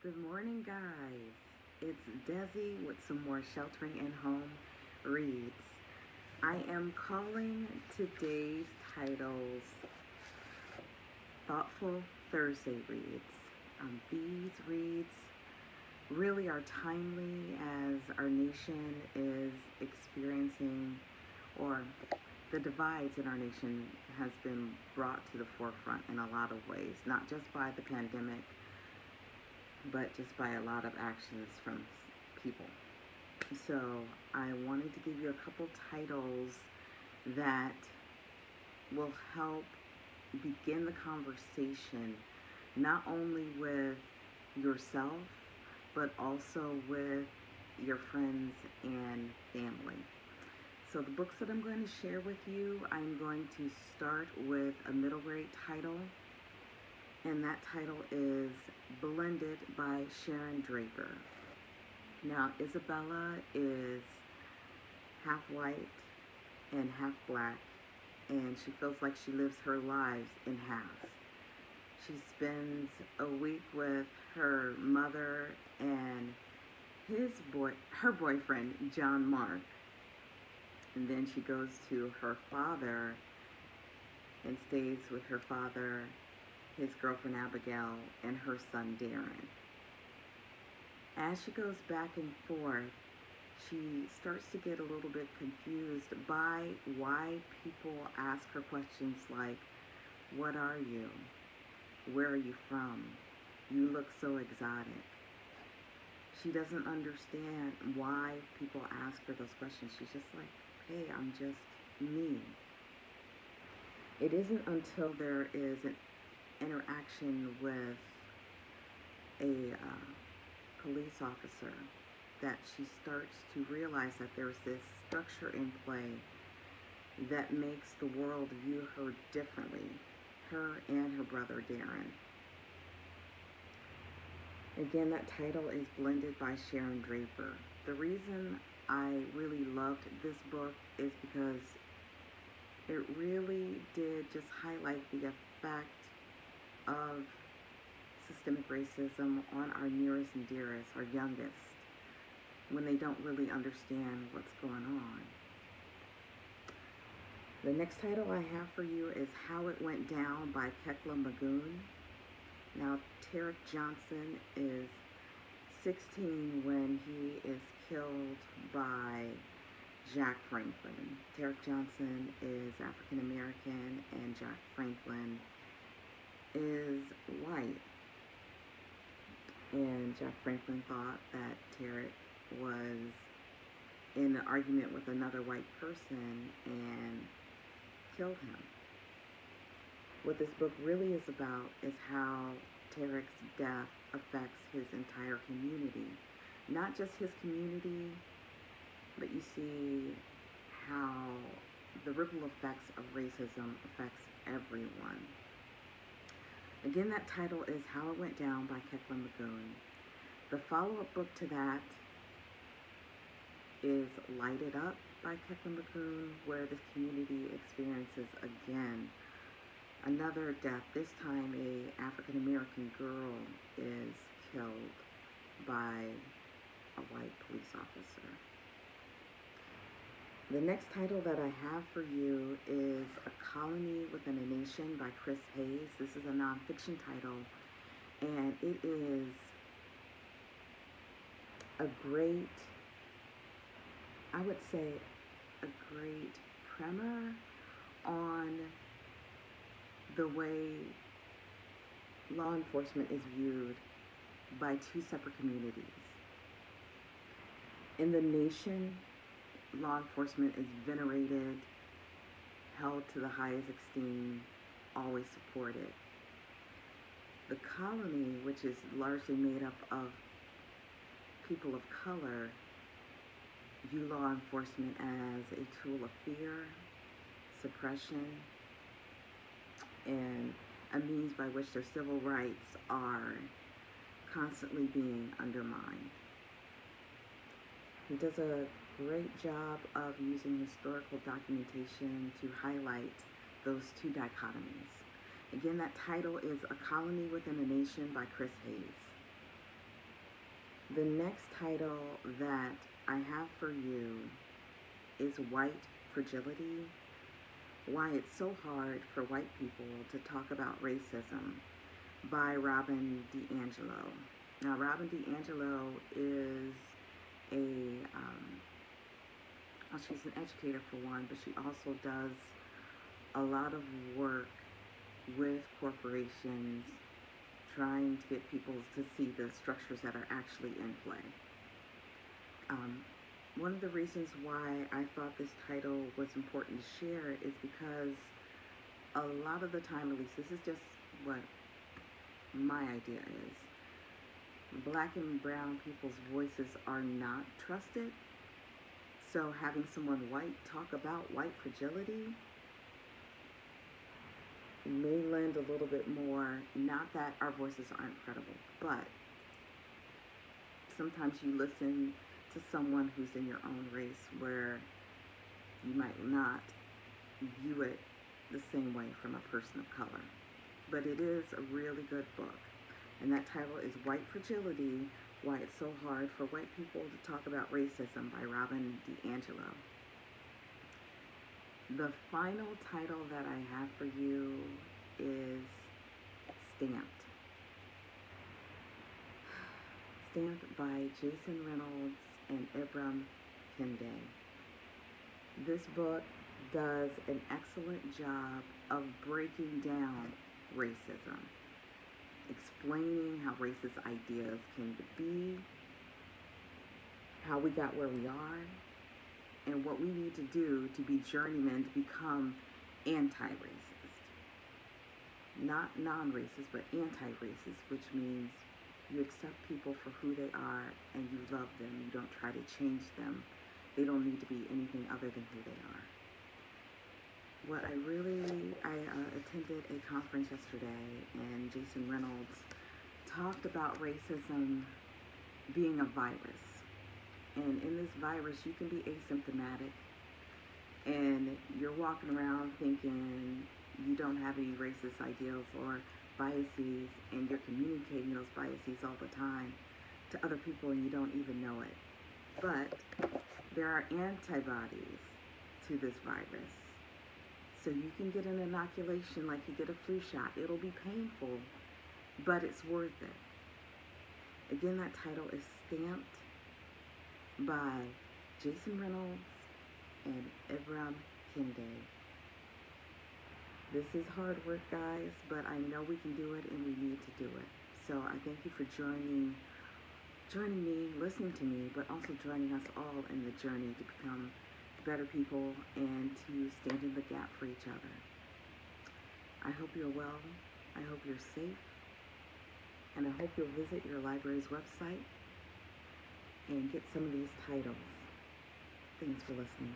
Good morning, guys. It's Desi with some more Sheltering in Home reads. I am calling today's titles Thoughtful Thursday reads. These reads really are timely as our nation is experiencing, or the divides in our nation has been brought to the forefront in a lot of ways, not just by the pandemic, but just by a lot of actions from people. So I wanted to give you a couple titles that will help begin the conversation not only with yourself, but also with your friends and family. So the books that I'm going to share with you, I'm going to start with a middle grade title, and that title is Blended by Sharon Draper. Now, Isabella is half white and half black, and she feels like she lives her lives in halves. She spends a week with her mother and her boyfriend, John Mark. And then she goes to her father and stays with her father, his girlfriend Abigail, and her son Darren. As she goes back and forth, she starts to get a little bit confused by why people ask her questions like, "What are you? Where are you from? You look so exotic." She doesn't understand why people ask her those questions. She's just like, "Hey, I'm just me." It isn't until there is an interaction with a police officer that she starts to realize that there's this structure in play that makes the world view her differently, her and her brother Darren. Again, that title is Blended by Sharon Draper. The reason I really loved this book is because it really did just highlight the effect of systemic racism on our nearest and dearest, our youngest, when they don't really understand what's going on. The next title I have for you is How It Went Down by Kekla Magoon. Now, Tarek Johnson is 16 when he is killed by Jack Franklin. Tarek Johnson is African American and Jack Franklin is white. And Jack Franklin thought that Tarek was in an argument with another white person and killed him. What this book really is about is how Tarek's death affects his entire community. Not just his community, but you see how the ripple effects of racism affects everyone. Again, that title is How It Went Down by Kekla Magoon. The follow-up book to that is Light It Up by Kekla Magoon, where the community experiences again another death. This time a African American girl is killed by a white police officer. The next title that I have for you is A Colony Within a Nation by Chris Hayes. This is a nonfiction title, and it is a great, I would say, a great primer on the way law enforcement is viewed by two separate communities. In the nation, law enforcement is venerated, held to the highest esteem, always supported. The colony, which is largely made up of people of color, view law enforcement as a tool of fear, suppression, and a means by which their civil rights are constantly being undermined. He does a great job of using historical documentation to highlight those two dichotomies. Again, that title is A Colony Within a Nation by Chris Hayes. The next title that I have for you is White Fragility: Why It's So Hard for White People to Talk About Racism by Robin DiAngelo. Now, Robin DiAngelo is well, she's an educator for one, but she also does a lot of work with corporations trying to get people to see the structures that are actually in play. One of the reasons why I thought this title was important to share is because a lot of the time, at least this is just what my idea is, black and brown people's voices are not trusted. So having someone white talk about white fragility may lend a little bit more, not that our voices aren't credible, but sometimes you listen to someone who's in your own race where you might not view it the same way from a person of color. But it is a really good book. And that title is White Fragility: Why It's So Hard for White People to Talk About Racism by Robin DiAngelo. The final title that I have for you is Stamped. Stamped by Jason Reynolds and Ibram Kendi. This book does an excellent job of breaking down racism, explaining how racist ideas came to be, how we got where we are, and what we need to do to be journeymen to become anti-racist. Not non-racist, but anti-racist, which means you accept people for who they are and you love them. You don't try to change them. They don't need to be anything other than who they are. I attended a conference yesterday, and Jason Reynolds talked about racism being a virus. And in this virus, you can be asymptomatic, and you're walking around thinking you don't have any racist ideals or biases, and you're communicating those biases all the time to other people and you don't even know it. But there are antibodies to this virus. So you can get an inoculation like you get a flu shot. It'll be painful, but it's worth it. Again, that title is Stamped by Jason Reynolds and Ibram Kendi. This is hard work, guys, but I know we can do it and we need to do it. So I thank you for joining me, listening to me, but also joining us all in the journey to become better people and to stand in the gap for each other. I hope you're well. I hope you're safe. And I hope you'll visit your library's website and get some of these titles. Thanks for listening.